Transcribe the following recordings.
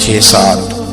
6-7,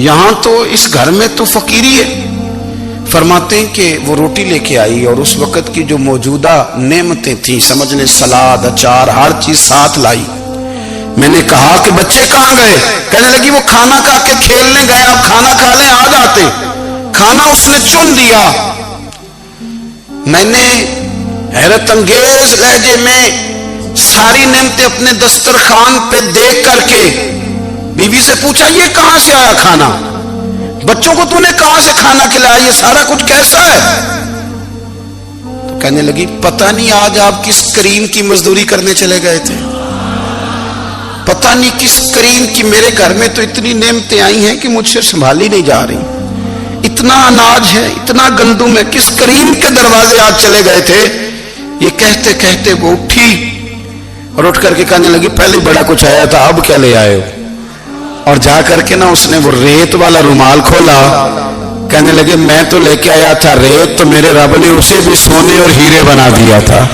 یہاں تو اس گھر میں تو فقیری ہے. فرماتے ہیں کہ وہ روٹی لے کے آئی اور اس وقت کی جو موجودہ نعمتیں تھیں سمجھ لیں سلاد اچار ہر چیز ساتھ لائی. میں نے کہا کہ بچے کہاں گئے؟ کہنے لگی وہ کھانا کھا کے کھیلنے گئے، آپ کھانا کھا لیں آ جاتے. کھانا اس نے چن دیا. میں نے حیرت انگیز لہجے میں ساری نعمتیں اپنے دسترخوان پہ دیکھ کر کے بیوی سے پوچھا یہ کہاں سے آیا کھانا؟ بچوں کو تو نے کہاں سے کھانا کھلایا؟ یہ سارا کچھ کیسا ہے؟ تو کہنے لگی پتہ نہیں آج آپ کس کریم کی مزدوری کرنے چلے گئے تھے، پتہ نہیں کس کریم کی. میرے گھر میں تو اتنی نعمتیں آئی ہیں کہ مجھ سے سنبھالی نہیں جا رہی. اتنا اناج ہے، اتنا گندم ہے، کس کریم کے دروازے آج چلے گئے تھے؟ یہ کہتے کہتے وہ اٹھی اور اٹھ کر کے کہنے لگی پہلے بڑا کچھ آیا تھا، اب کیا لے آئے ہو؟ اور جا کر کے نا اس نے وہ ریت والا رومال کھولا. کہنے لگے میں تو لے کے آیا تھا ریت، تو میرے رب نے اسے بھی سونے اور ہیرے بنا دیا تھا.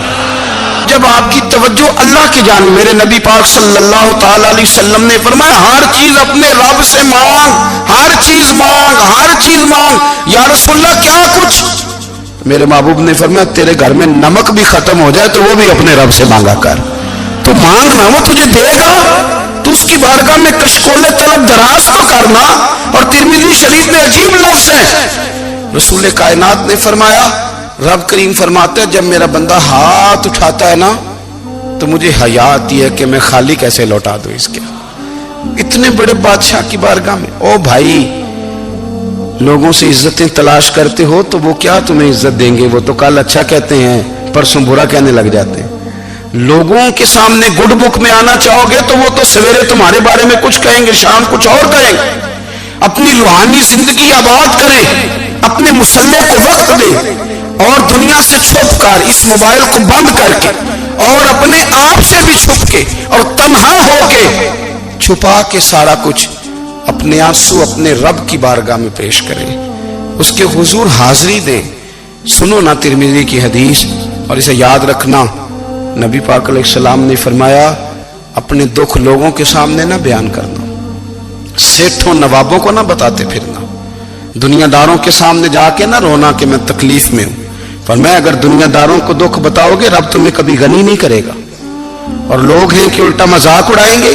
جب آپ کی توجہ اللہ کی جانب، میرے نبی پاک صلی اللہ تعالی علیہ وسلم نے فرمایا ہر چیز اپنے رب سے مانگ، ہر چیز مانگ، ہر چیز مانگ. یا رسول اللہ کیا کچھ؟ میرے محبوب نے فرمایا تیرے گھر میں نمک بھی ختم ہو جائے تو وہ بھی اپنے رب سے مانگا کر. تو مانگنا وہ تجھے دے گا، تو اس کی بارگاہ میں کشکول طلب دراز تو کرنا. اور ترمذی شریف میں عجیب لفظ ہے، رسول کائنات نے فرمایا، رب کریم فرماتے ہیں جب میرا بندہ ہاتھ اٹھاتا ہے نا تو مجھے حیا آتی ہے کہ میں خالی کیسے لوٹا دوں اس کے. اتنے بڑے بادشاہ کی بارگاہ میں. او بھائی، لوگوں سے عزتیں تلاش کرتے ہو تو وہ کیا تمہیں عزت دیں گے؟ وہ تو کل اچھا کہتے ہیں پرسوں برا کہنے لگ جاتے ہیں. لوگوں کے سامنے گڈ بک میں آنا چاہو گے تو وہ تو سویرے تمہارے بارے میں کچھ کہیں گے، شام کچھ اور کہیں گے. اپنی روحانی زندگی آباد کریں، اپنے مسلح کو وقت دیں اور دنیا سے چھپ کر اس موبائل کو بند کر کے اور اپنے آپ سے بھی چھپ کے اور تنہا ہو کے چھپا کے سارا کچھ اپنے آنسو اپنے رب کی بارگاہ میں پیش کریں، اس کے حضور حاضری دیں. سنو نا ترمذی کی حدیث اور اسے یاد رکھنا. نبی پاک علیہ السلام نے فرمایا اپنے دکھ لوگوں کے سامنے نہ بیان کرنا، سیٹھوں نوابوں کو نہ بتاتے پھرنا، دنیا داروں کے سامنے جا کے نہ رونا کہ میں تکلیف میں ہوں. فرمایا اگر دنیا داروں کو دکھ بتاؤ گے رب تمہیں کبھی غنی نہیں کرے گا. اور لوگ ہیں کہ الٹا مذاق اڑائیں گے.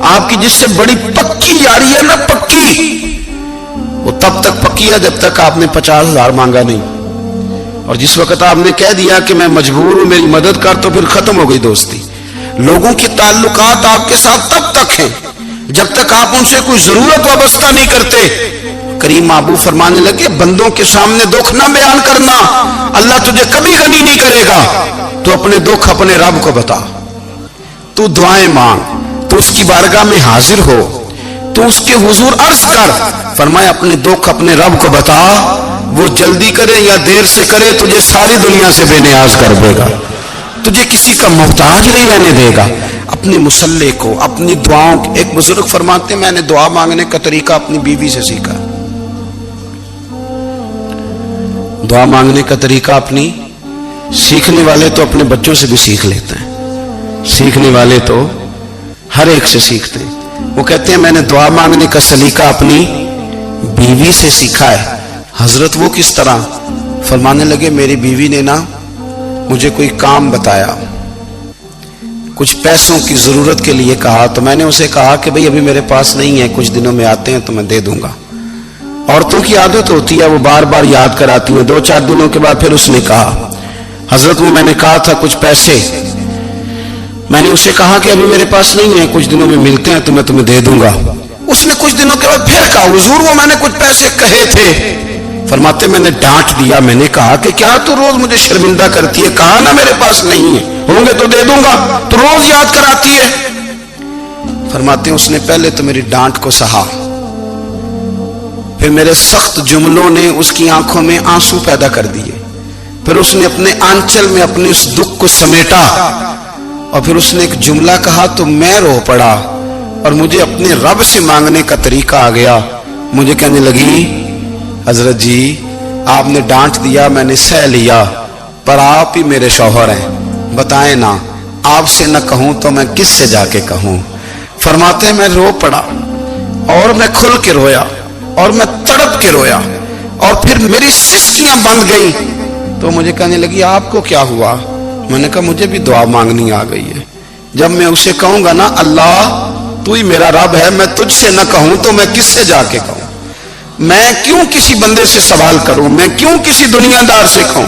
آپ کی جس سے بڑی پکی یاری ہے نا، پکی، وہ تب تک پکی ہے جب تک آپ نے 50,000 مانگا نہیں. اور جس وقت آپ نے کہہ دیا کہ میں مجبور ہوں میری مدد کر تو پھر ختم ہو گئی دوستی. لوگوں کی تعلقات آپ کے ساتھ تب تک ہیں جب تک آپ ان سے کوئی ضرورت وابستہ نہیں کرتے. کریم محبوب فرمانے لگے بندوں کے سامنے دکھ نہ بیان کرنا، اللہ تجھے کبھی غنی نہیں کرے گا. تو اپنے دکھ اپنے رب کو بتا، تو دعائیں مانگ، تو اس کی بارگاہ میں حاضر ہو، تو اس کے حضور عرض کر. فرمایا اپنے دکھ اپنے رب کو بتا، وہ جلدی کرے یا دیر سے کرے تجھے ساری دنیا سے بے نیاز کر دے گا، تجھے کسی کا محتاج نہیں رہنے دے گا. اپنے مسلح کو، اپنی دعاؤں. ایک بزرگ فرماتے ہیں میں نے دعا مانگنے کا طریقہ اپنی بیوی سے سیکھا. دعا مانگنے کا طریقہ اپنی، سیکھنے والے تو اپنے بچوں سے بھی سیکھ لیتے ہیں، سیکھنے والے تو ہر ایک سے سیکھتے ہیں. وہ کہتے ہیں میں نے دعا مانگنے کا سلیقہ اپنی بیوی سے سیکھا ہے. حضرت وہ کس طرح؟ فرمانے لگے میری بیوی نے نا مجھے کوئی کام بتایا، کچھ پیسوں کی ضرورت کے لیے کہا، تو میں نے اسے کہا کہ بھئی ابھی میرے پاس نہیں ہے، کچھ دنوں میں آتے ہیں تو میں دے دوں گا. عورتوں کی عادت ہوتی ہے وہ بار بار یاد کراتی ہیں. 2-4 دنوں کے بعد پھر اس نے کہا حضرت وہ میں نے کہا تھا کچھ پیسے، میں نے اسے کہا کہ ابھی میرے پاس نہیں ہے، کچھ دنوں میں ملتے ہیں تو میں تمہیں دے دوں گا. اس نے کچھ دنوں کے بعد پھر کہا حضور وہ میں نے کچھ پیسے کہے تھے. فرماتے میں نے ڈانٹ دیا، میں نے کہا کہ کیا تو روز مجھے شرمندہ کرتی ہے، کہا نا میرے پاس نہیں ہے، ہوں گے تو دے دوں گا، تو روز یاد کراتی ہے. فرماتے ہیں اس نے پہلے تو میری ڈانٹ کو سہا، پھر میرے سخت جملوں نے اس کی آنکھوں میں آنسو پیدا کر دیے، پھر اس نے اپنے آنچل میں اپنے اس دکھ کو سمیٹا اور پھر اس نے ایک جملہ کہا تو میں رو پڑا اور مجھے اپنے رب سے مانگنے کا طریقہ آ گیا. مجھے کہنے لگی حضرت جی آپ نے ڈانٹ دیا میں نے سہ لیا، پر آپ ہی میرے شوہر ہیں، بتائیں نا آپ سے نہ کہوں تو میں کس سے جا کے کہوں. فرماتے ہیں میں رو پڑا اور میں کھل کے رویا اور میں تڑپ کے رویا اور پھر میری سسکیاں بند گئی. تو مجھے کہنے لگی آپ کو کیا ہوا؟ میں نے کہا مجھے بھی دعا مانگنی آ گئی ہے. جب میں اسے کہوں گا نا اللہ تو ہی میرا رب ہے، میں تجھ سے نہ کہوں تو میں کس سے جا کے کہوں؟ میں کیوں کسی بندے سے سوال کروں؟ میں کیوں کسی دنیا دار سے کہوں؟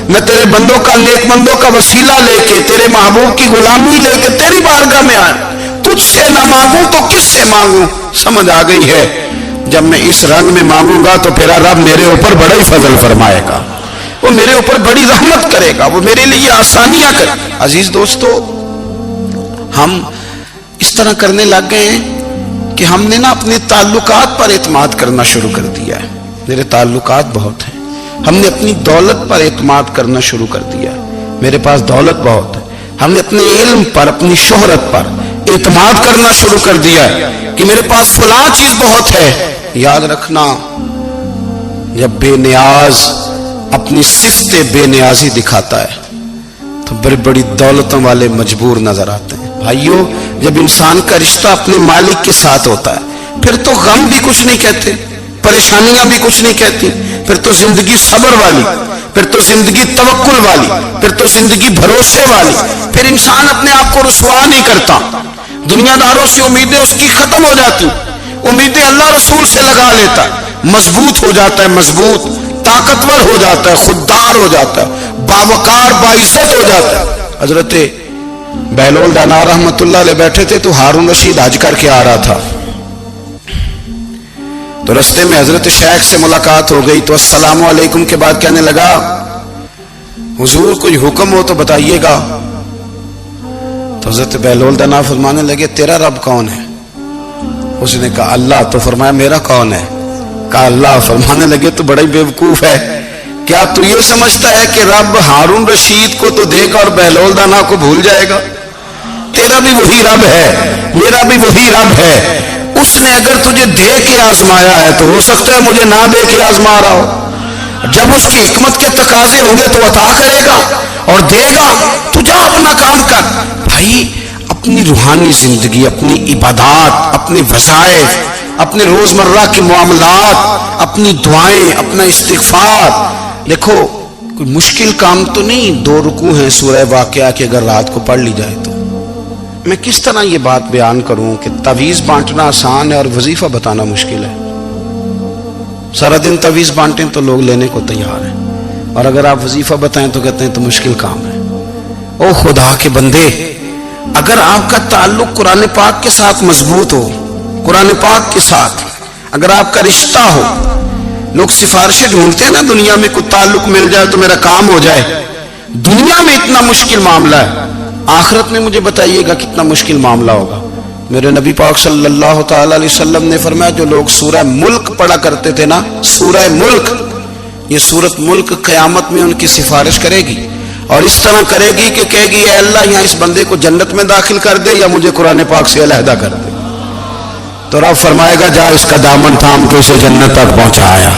میں تیرے بندوں کا، نیک بندوں کا وسیلہ لے کے، تیرے محبوب کی غلامی لے کے تیری بارگاہ میں آیا. تجھ سے نہ مانگوں تو کس سے مانگوں؟ سمجھ آ گئی ہے. جب میں اس رنگ میں مانگوں گا تو پھر رب میرے اوپر بڑا ہی فضل فرمائے گا، وہ میرے اوپر بڑی رحمت کرے گا، وہ میرے لیے آسانیاں کرے. عزیز دوستو، ہم اس طرح کرنے لگ گئے ہیں کہ ہم نے نا اپنے تعلقات پر اعتماد کرنا شروع کر دیا ہے. میرے تعلقات بہت ہیں. ہم نے اپنی دولت پر اعتماد کرنا شروع کر دیا ہے. میرے پاس دولت بہت ہے. ہم نے اپنے علم پر، اپنی شہرت پر اعتماد کرنا شروع کر دیا ہے کہ میرے پاس فلاں چیز بہت ہے. یاد رکھنا، جب بے نیاز اپنی صفت بے نیازی دکھاتا ہے تو بڑی بڑی دولتوں والے مجبور نظر آتے ہیں. بھائیو، جب انسان کا رشتہ اپنے مالک کے ساتھ ہوتا ہے پھر تو غم بھی کچھ نہیں کہتے، پریشانیاں بھی کچھ نہیں کہتی. پھر تو زندگی صبر والی، پھر تو زندگی توکل والی، پھر تو زندگی بھروسے والی. پھر انسان اپنے آپ کو رسوا نہیں کرتا. دنیا داروں سے امیدیں اس کی ختم ہو جاتی، امیدیں اللہ رسول سے لگا لیتا ہے. مضبوط ہو جاتا ہے، مضبوط، طاقتور ہو جاتا ہے، خوددار ہو جاتا ہے، باوقار، باعزت ہو جاتا ہے. حضرت بہلول دانا رحمت اللہ علیہ بیٹھے تھے تو ہارون رشید حج کر کے آ رہا تھا. تو رستے میں حضرت شیخ سے ملاقات ہو گئی تو السلام علیکم کے بعد کہنے لگا حضور کوئی حکم ہو تو بتائیے گا. تو حضرت بہلول دانا فرمانے لگے تیرا رب کون ہے؟ اس نے کہا اللہ. تو فرمایا میرا کون ہے؟ کہا اللہ. فرمانے لگے تو بڑا ہی بیوقوف ہے، کیا تو یہ سمجھتا ہے کہ رب ہارون رشید کو تو دے گا اور بہلول دانا کو بھول جائے گا؟ تیرا بھی وہی رب ہے، میرا بھی وہی رب ہے. اس نے اگر تجھے دے کے آزمایا ہے تو ہو سکتا ہے مجھے نہ دے کے آزما رہا ہو. جب اس کی حکمت کے تقاضے ہوں گے تو عطا کرے گا اور دے گا. تو جا اپنا کام کر. بھائی، اپنی روحانی زندگی، اپنی عبادات، اپنے وظائف، اپنے روزمرہ کے معاملات، اپنی دعائیں، اپنا استغفار. دیکھو کوئی مشکل کام تو نہیں 2 رکوع ہیں سورہ واقعہ کہ اگر رات کو پڑھ لی جائے تو. میں کس طرح یہ بات بیان کروں کہ تعویذ بانٹنا آسان ہے اور وظیفہ بتانا مشکل ہے. سارا دن تعویذ بانٹیں تو لوگ لینے کو تیار ہیں، اور اگر آپ وظیفہ بتائیں تو کہتے ہیں تو مشکل کام ہے. او خدا کے بندے، اگر آپ کا تعلق قرآن پاک کے ساتھ مضبوط ہو، قرآن پاک کے ساتھ اگر آپ کا رشتہ ہو، لوگ سفارشیں ڈھونڈتے ہیں نا دنیا میں کوئی تعلق مل جائے تو میرا کام ہو جائے. دنیا میں اتنا مشکل معاملہ ہے، آخرت میں مجھے بتائیے گا کتنا مشکل معاملہ ہوگا. میرے نبی پاک صلی اللہ تعالی علیہ وسلم نے فرمایا جو لوگ سورہ ملک پڑھا کرتے تھے نا، سورہ ملک، یہ سورت ملک قیامت میں ان کی سفارش کرے گی اور اس طرح کرے گی کہ کہے گی اے اللہ یہاں اس بندے کو جنت میں داخل کر دے یا مجھے قرآن پاک سے علیحدہ کر دے. تو رب فرمائے گا جا اس کا دامن تھام کے اسے جنت تک پہنچایا.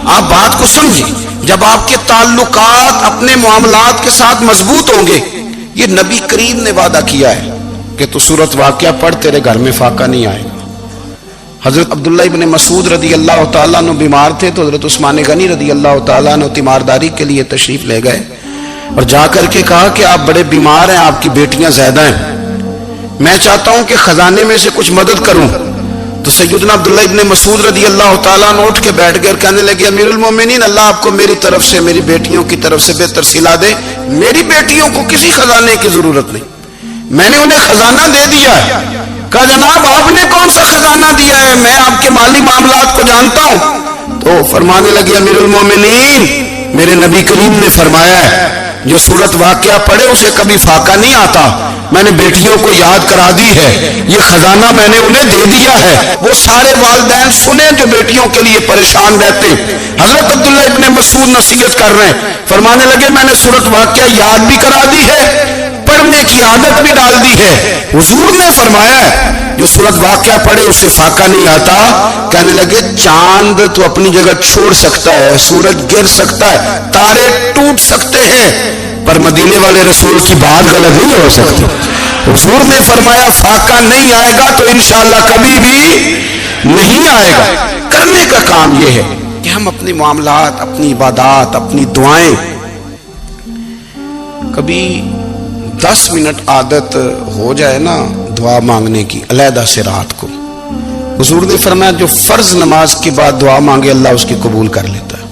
آپ بات کو سمجھیں، جب آپ کے تعلقات اپنے معاملات کے ساتھ مضبوط ہوں گے، یہ نبی کریم نے وعدہ کیا ہے کہ تو سورت واقعہ پڑھ تیرے گھر میں فاقہ نہیں آئے گا. حضرت عبداللہ ابن مسعود رضی اللہ تعالیٰ عنہ بیمار تھے تو حضرت عثمان غنی رضی اللہ تعالیٰ عنہ تیمارداری کے لیے تشریف لے گئے اور جا کر کے کہا کہ آپ بڑے بیمار ہیں، آپ کی بیٹیاں زیادہ ہیں، میں چاہتا ہوں کہ خزانے میں سے کچھ مدد کروں. تو سیدنا عبداللہ ابن مسعود رضی اللہ تعالیٰ عنہ اٹھ کے بیٹھ گئے اور کہنے لگے امیر المومنین، اللہ آپ کو میری طرف سے، میری بیٹیوں کی طرف سے بہتر صلہ دے. میری بیٹیوں کو کسی خزانے کی ضرورت نہیں، میں نے انہیں خزانہ دے دیا ہے. کہا جناب آپ نے کون سا خزانہ دیا ہے، میں آپ کے مالی معاملات کو جانتا ہوں. تو فرمانے لگے امیر المومنین، میرے نبی کریم نے فرمایا ہے جو سورت واقعہ پڑھے اسے کبھی فاقہ نہیں آتا. میں نے بیٹیوں کو یاد کرا دی ہے، یہ خزانہ میں نے انہیں دے دیا ہے. وہ سارے والدین سنیں جو بیٹیوں کے لیے پریشان رہتے. حضرت عبداللہ ابن مسعود نصیحت کر رہے ہیں، فرمانے لگے میں نے سورت واقعہ یاد بھی کرا دی ہے، پڑھنے کی عادت بھی ڈال دی ہے. حضور نے فرمایا ہے جو سورت واقعہ پڑھے اسے فاقہ نہیں آتا. کہنے لگے چاند تو اپنی جگہ چھوڑ سکتا ہے، سورج گر سکتا ہے، تارے ٹوٹ سکتے ہیں، پر مدینے والے رسول کی بات غلط نہیں ہو سکتی. حضور نے فرمایا فاقہ نہیں آئے گا تو انشاءاللہ کبھی بھی نہیں آئے گا. کرنے کا کام یہ ہے کہ ہم اپنے معاملات، اپنی عبادات، اپنی دعائیں کبھی 10 منٹ عادت ہو جائے نا دعا مانگنے کی علیحدہ سے رات کو. حضور نے فرمایا جو فرض نماز کے بعد دعا مانگے اللہ اس کی قبول کر لیتا ہے.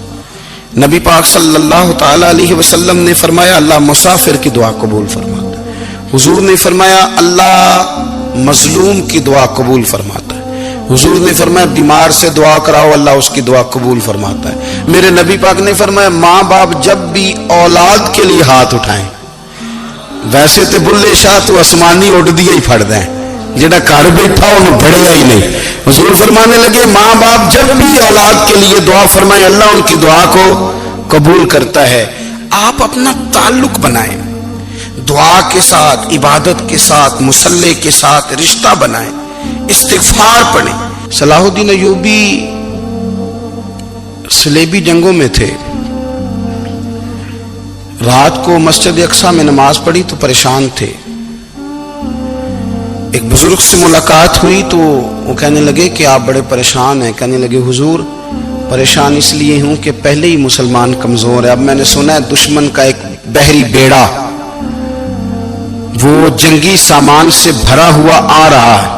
نبی پاک صلی اللہ تعالی علیہ وسلم نے فرمایا اللہ مسافر کی دعا قبول فرماتا ہے. حضور نے فرمایا اللہ مظلوم کی دعا قبول فرماتا ہے. حضور نے فرمایا بیمار سے دعا کراؤ اللہ اس کی دعا قبول فرماتا ہے. میرے نبی پاک نے فرمایا ماں باپ جب بھی اولاد کے لیے ہاتھ اٹھائیں، ویسے تو بلے شاہ تو آسمانی اڑ دیا ہی پھڑ دیں، جڑا گھر بیٹھا انہوں بڑھیا ہی نہیں. حضور فرمانے لگے ماں باپ جب بھی اولاد کے لیے دعا فرمائیں اللہ ان کی دعا کو قبول کرتا ہے. آپ اپنا تعلق بنائیں دعا کے ساتھ، عبادت کے ساتھ، مصلی کے ساتھ رشتہ بنائیں، استغفار پڑھیں. صلاح الدین ایوبی صلیبی جنگوں میں تھے. رات کو مسجد اقصی میں نماز پڑھی تو پریشان تھے. ایک بزرگ سے ملاقات ہوئی تو وہ کہنے لگے کہ آپ بڑے پریشان ہیں. کہنے لگے حضور پریشان اس لیے ہوں کہ پہلے ہی مسلمان کمزور ہے، اب میں نے سنا ہے دشمن کا ایک بحری بیڑا وہ جنگی سامان سے بھرا ہوا آ رہا ہے،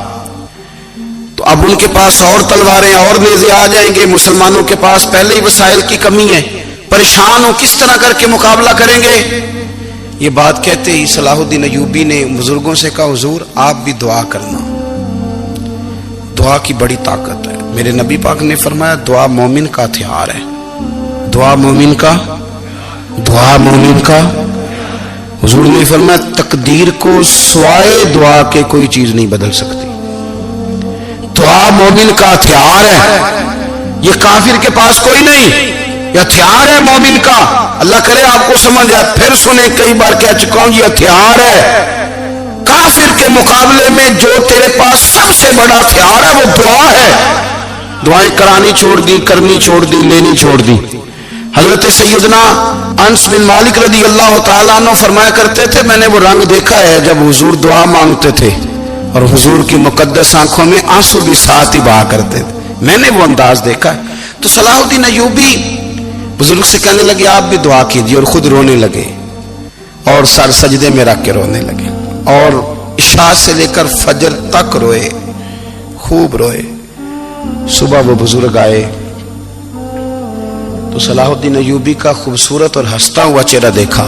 تو اب ان کے پاس اور تلواریں اور نیزے آ جائیں گے، مسلمانوں کے پاس پہلے ہی وسائل کی کمی ہے، پریشان ہو کس طرح کر کے مقابلہ کریں گے. یہ بات کہتے ہی صلاح الدین ایوبی نے بزرگوں سے کہا حضور آپ بھی دعا کرنا، دعا کی بڑی طاقت ہے. میرے نبی پاک نے فرمایا دعا مومن کا ہتھیار ہے، دعا مومن کا، دعا مومن کا. حضور نے فرمایا تقدیر کو سوائے دعا کے کوئی چیز نہیں بدل سکتی. دعا مومن کا ہتھیار ہے، یہ کافر کے پاس کوئی نہیں، یہ ہتھیار ہے مومن کا. اللہ کرے آپ کو سمجھ آئے. پھر سنیں کئی بار کہہ چکا ہوں یہ ہتھیار ہے. کافر کے مقابلے میں جو تیرے پاس سب سے بڑا ہتھیار ہے وہ دعا ہے. دعائیں کرانی چھوڑ دی، کرنی چھوڑ دی، لینی چھوڑ دی. حضرت سیدنا انس بن مالک رضی اللہ تعالیٰ عنہ فرمایا کرتے تھے میں نے وہ رنگ دیکھا ہے جب حضور دعا مانگتے تھے اور حضور کی مقدس آنکھوں میں آنسو بھی ساتھ ہی بہا کرتے تھے، میں نے وہ انداز دیکھا ہے. تو صلاح الدین ایوبی بزرگ سے کہنے لگے آپ بھی دعا کیجیے، اور خود رونے لگے اور سر سجدے میں رکھ کے رونے لگے اور عشاء سے لے کر فجر تک روئے، خوب روئے. صبح وہ بزرگ آئے تو صلاح الدین ایوبی کا خوبصورت اور ہنستا ہوا چہرہ دیکھا.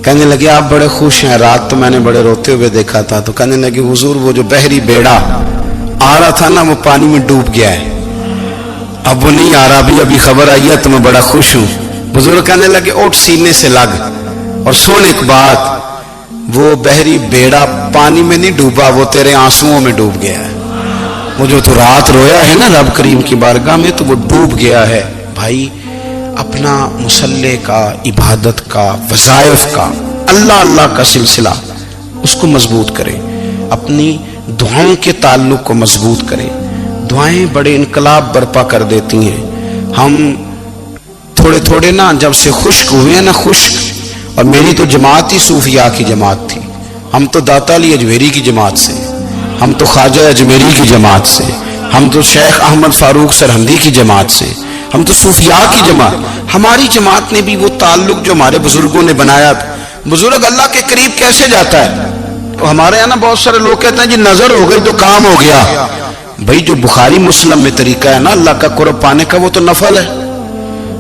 کہنے لگے آپ بڑے خوش ہیں، رات تو میں نے بڑے روتے ہوئے دیکھا تھا. تو کہنے لگے حضور وہ جو بحری بیڑا آ رہا تھا نا وہ پانی میں ڈوب گیا ہے، اب وہ نہیں آ رہا، ابھی خبر آئی ہے تو میں بڑا خوش ہوں. بزرگ کہنے لگے اٹھ سینے سے لگ اور سن ایک بات، وہ بحری بیڑا پانی میں نہیں ڈوبا، وہ تیرے آنسوؤں میں ڈوب گیا ہے. وہ جو تو رات رویا ہے نا رب کریم کی بارگاہ میں تو وہ ڈوب گیا ہے. بھائی اپنا مصلی کا، عبادت کا، وظائف کا، اللہ اللہ کا سلسلہ اس کو مضبوط کرے، اپنی دعاؤں کے تعلق کو مضبوط کرے. دعائیں بڑے انقلاب برپا کر دیتی ہیں. ہم تھوڑے تھوڑے نا جب سے خشک ہوئے ہیں نا، خشک، اور میری تو جماعت ہی صوفیاء کی جماعت تھی. ہم تو داتا علی اجمیری کی جماعت سے، ہم تو خواجہ اجمیری کی جماعت سے، ہم تو شیخ احمد فاروق سرہندی کی جماعت سے، ہم تو صوفیاء کی جماعت. ہماری جماعت نے بھی وہ تعلق جو ہمارے بزرگوں نے بنایا تھا. بزرگ اللہ کے قریب کیسے جاتا ہے؟ تو ہمارے یہاں نا بہت سارے لوگ کہتے ہیں جی نظر ہو گئی تو کام ہو گیا. بھائی جو بخاری مسلم میں طریقہ ہے نا اللہ کا قرب پانے کا وہ تو نفل ہے.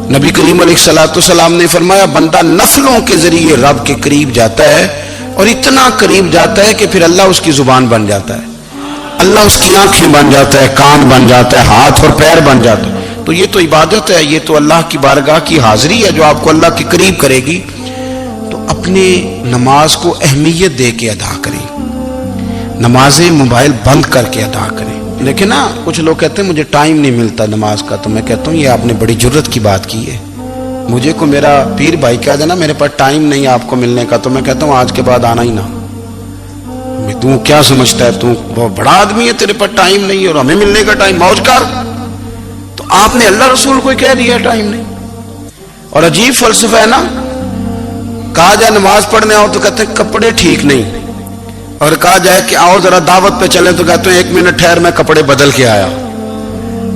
نبی کریم علیہ الصلوۃ والسلام نے فرمایا بندہ نفلوں کے ذریعے رب کے قریب جاتا ہے اور اتنا قریب جاتا ہے کہ پھر اللہ اس کی زبان بن جاتا ہے، اللہ اس کی آنکھیں بن جاتا ہے، کان بن جاتا ہے، ہاتھ اور پیر بن جاتا ہے. تو یہ تو عبادت ہے، یہ تو اللہ کی بارگاہ کی حاضری ہے جو آپ کو اللہ کے قریب کرے گی. تو اپنے نماز کو اہمیت دے کے ادا کریں، نمازیں موبائل بند کر کے ادا کریں. لیکن نا کچھ لوگ کہتے ہیں مجھے ٹائم نہیں ملتا نماز کا، تو میں کہتا ہوں یہ آپ نے بڑی جرت کی بات کی ہے. مجھے کو میرا پیر بھائی کہہ دینا میرے پاس ٹائم نہیں آپ کو ملنے کا، تو میں کہتا ہوں آج کے بعد آنا ہی نہ. تو کیا سمجھتا ہے تو بہت بڑا آدمی ہے، تیرے پاس ٹائم نہیں اور ہمیں ملنے کا ٹائم، موج کر. تو آپ نے اللہ رسول کو کہہ دیا ٹائم نہیں. اور عجیب فلسفہ ہے نا، کہا جائے نماز پڑھنے آؤ تو کہتے ہیں کپڑے ٹھیک نہیں، اور کہا جائے کہ آؤ ذرا دعوت پہ چلیں تو کہتے ہیں 1 منٹ ٹھہر میں کپڑے بدل کے آیا.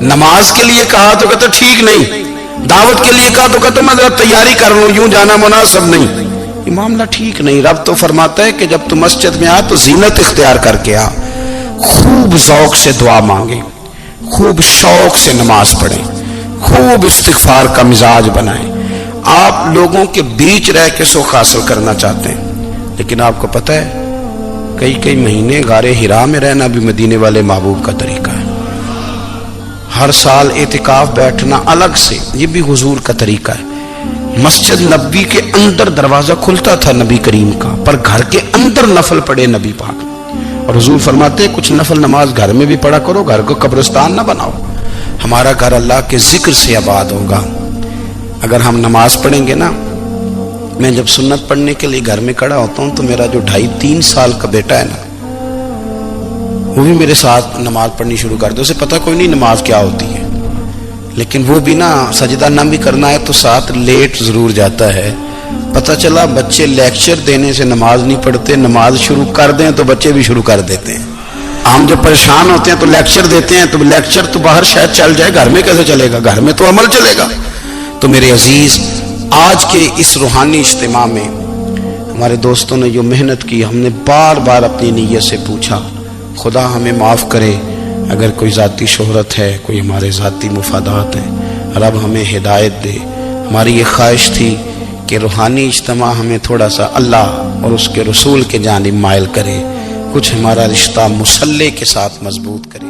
نماز کے لیے کہا تو کہتا ٹھیک نہیں، دعوت کے لیے کہا تو کہتا میں ذرا تیاری کر لوں، یوں جانا مناسب نہیں، یہ معاملہ ٹھیک نہیں۔ رب تو فرماتا ہے کہ جب تو مسجد میں آ تو زینت اختیار کر کے آ، خوب ذوق سے دعا مانگے، خوب شوق سے نماز پڑھیں، خوب استغفار کا مزاج بنائیں۔ آپ لوگوں کے بیچ رہ کے سوکھ حاصل کرنا چاہتے ہیں، لیکن آپ کو پتہ ہے کئی مہینے غار حرا میں رہنا بھی مدینے والے محبوب کا طریقہ ہے۔ ہر سال اعتکاف بیٹھنا الگ سے، یہ بھی حضور کا طریقہ ہے۔ مسجد نبوی کے اندر دروازہ کھلتا تھا نبی کریم کا، پر گھر کے اندر نفل پڑھے نبی پاک، اور حضور فرماتے کچھ نفل نماز گھر میں بھی پڑھا کرو، گھر کو قبرستان نہ بناؤ۔ ہمارا گھر اللہ کے ذکر سے آباد ہوگا اگر ہم نماز پڑھیں گے نا۔ میں جب سنت پڑھنے کے لیے گھر میں کھڑا ہوتا ہوں تو میرا جو 2.5-3 سال کا بیٹا ہے نا، وہ بھی میرے ساتھ نماز پڑھنی شروع کر دے، اسے پتہ کوئی نہیں نماز کیا ہوتی ہے، لیکن وہ بھی نا سجدہ نہ بھی کرنا ہے تو ساتھ لیٹ ضرور جاتا ہے۔ پتہ چلا بچے لیکچر دینے سے نماز نہیں پڑھتے، نماز شروع کر دیں تو بچے بھی شروع کر دیتے ہیں۔ ہم جب پریشان ہوتے ہیں تو لیکچر دیتے ہیں، تو لیکچر تو باہر شاید چل جائے، گھر میں کیسے چلے گا؟ گھر میں تو عمل چلے گا۔ تو میرے عزیز، آج کے اس روحانی اجتماع میں ہمارے دوستوں نے جو محنت کی، ہم نے بار بار اپنی نیت سے پوچھا خدا ہمیں معاف کرے اگر کوئی ذاتی شہرت ہے، کوئی ہمارے ذاتی مفادات ہیں، رب ہمیں ہدایت دے۔ ہماری یہ خواہش تھی کہ روحانی اجتماع ہمیں تھوڑا سا اللہ اور اس کے رسول کے جانب مائل کرے، کچھ ہمارا رشتہ مصلی کے ساتھ مضبوط کرے۔